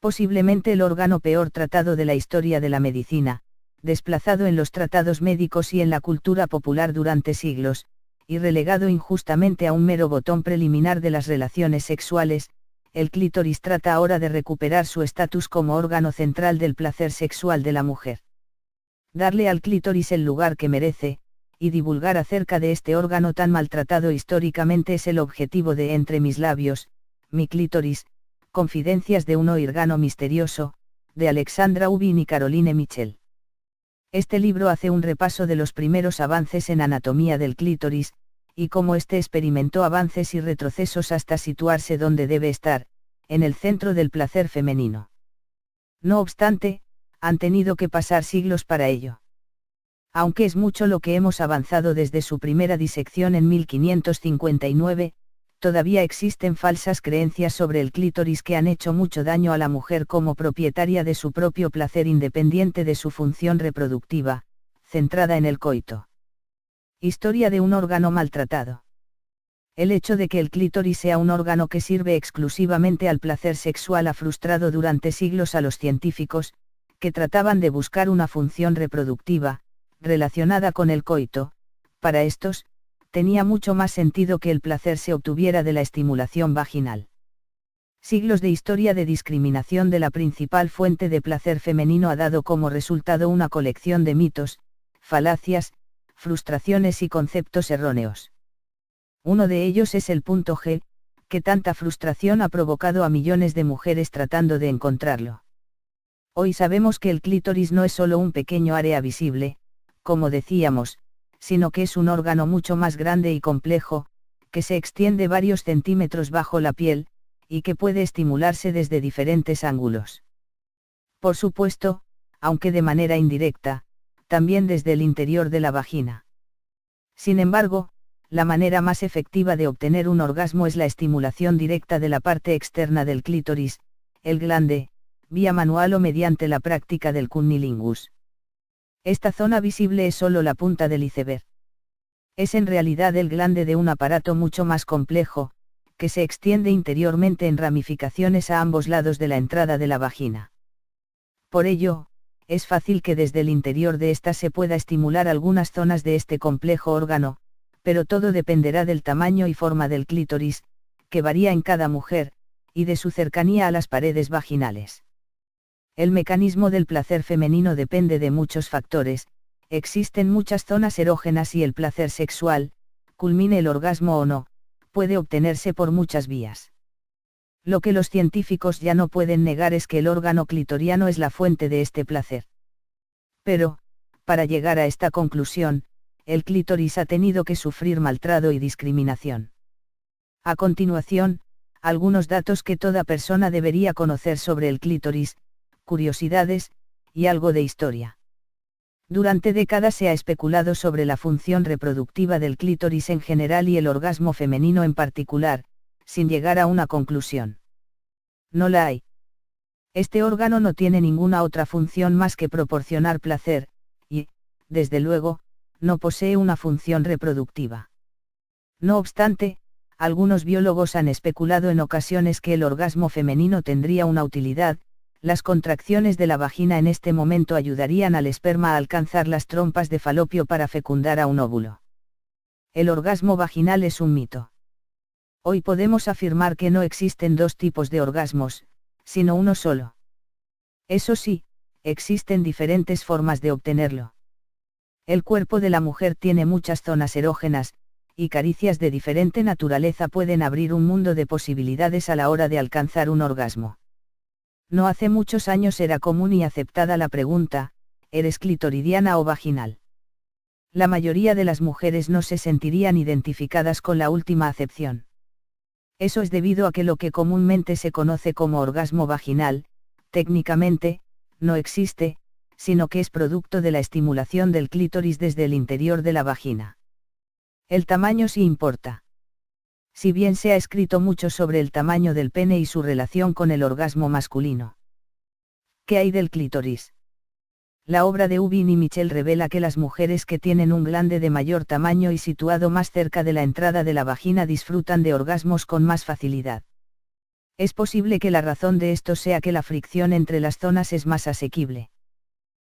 Posiblemente el órgano peor tratado de la historia de la medicina, desplazado en los tratados médicos y en la cultura popular durante siglos, y relegado injustamente a un mero botón preliminar de las relaciones sexuales, el clítoris trata ahora de recuperar su estatus como órgano central del placer sexual de la mujer. Darle al clítoris el lugar que merece, y divulgar acerca de este órgano tan maltratado históricamente es el objetivo de Entre mis labios, mi clítoris, Confidencias de un órgano misterioso, de Alexandra Ubin y Caroline Michel. Este libro hace un repaso de los primeros avances en anatomía del clítoris, y cómo éste experimentó avances y retrocesos hasta situarse donde debe estar, en el centro del placer femenino. No obstante, han tenido que pasar siglos para ello. Aunque es mucho lo que hemos avanzado desde su primera disección en 1559, todavía existen falsas creencias sobre el clítoris que han hecho mucho daño a la mujer como propietaria de su propio placer independiente de su función reproductiva, centrada en el coito. Historia de un órgano maltratado. El hecho de que el clítoris sea un órgano que sirve exclusivamente al placer sexual ha frustrado durante siglos a los científicos, que trataban de buscar una función reproductiva, relacionada con el coito. Para estos, tenía mucho más sentido que el placer se obtuviera de la estimulación vaginal. Siglos de historia de discriminación de la principal fuente de placer femenino ha dado como resultado una colección de mitos, falacias, frustraciones y conceptos erróneos. Uno de ellos es el punto G, que tanta frustración ha provocado a millones de mujeres tratando de encontrarlo. Hoy sabemos que el clítoris no es solo un pequeño área visible, como decíamos, sino que es un órgano mucho más grande y complejo, que se extiende varios centímetros bajo la piel, y que puede estimularse desde diferentes ángulos. Por supuesto, aunque de manera indirecta, también desde el interior de la vagina. Sin embargo, la manera más efectiva de obtener un orgasmo es la estimulación directa de la parte externa del clítoris, el glande, vía manual o mediante la práctica del cunnilingus. Esta zona visible es solo la punta del iceberg. Es en realidad el glande de un aparato mucho más complejo, que se extiende interiormente en ramificaciones a ambos lados de la entrada de la vagina. Por ello, es fácil que desde el interior de ésta se pueda estimular algunas zonas de este complejo órgano, pero todo dependerá del tamaño y forma del clítoris, que varía en cada mujer, y de su cercanía a las paredes vaginales. El mecanismo del placer femenino depende de muchos factores, existen muchas zonas erógenas y el placer sexual, culmine el orgasmo o no, puede obtenerse por muchas vías. Lo que los científicos ya no pueden negar es que el órgano clitoriano es la fuente de este placer. Pero, para llegar a esta conclusión, el clítoris ha tenido que sufrir maltrato y discriminación. A continuación, algunos datos que toda persona debería conocer sobre el clítoris, curiosidades, y algo de historia. Durante décadas se ha especulado sobre la función reproductiva del clítoris en general y el orgasmo femenino en particular, sin llegar a una conclusión. No la hay. Este órgano no tiene ninguna otra función más que proporcionar placer, y, desde luego, no posee una función reproductiva. No obstante, algunos biólogos han especulado en ocasiones que el orgasmo femenino tendría una utilidad. Las contracciones de la vagina en este momento ayudarían al esperma a alcanzar las trompas de falopio para fecundar a un óvulo. El orgasmo vaginal es un mito. Hoy podemos afirmar que no existen dos tipos de orgasmos, sino uno solo. Eso sí, existen diferentes formas de obtenerlo. El cuerpo de la mujer tiene muchas zonas erógenas, y caricias de diferente naturaleza pueden abrir un mundo de posibilidades a la hora de alcanzar un orgasmo. No hace muchos años era común y aceptada la pregunta, ¿eres clitoridiana o vaginal? La mayoría de las mujeres no se sentirían identificadas con la última acepción. Eso es debido a que lo que comúnmente se conoce como orgasmo vaginal, técnicamente, no existe, sino que es producto de la estimulación del clítoris desde el interior de la vagina. El tamaño sí importa. Si bien se ha escrito mucho sobre el tamaño del pene y su relación con el orgasmo masculino. ¿Qué hay del clítoris? La obra de Ubin y Michel revela que las mujeres que tienen un glande de mayor tamaño y situado más cerca de la entrada de la vagina disfrutan de orgasmos con más facilidad. Es posible que la razón de esto sea que la fricción entre las zonas es más asequible.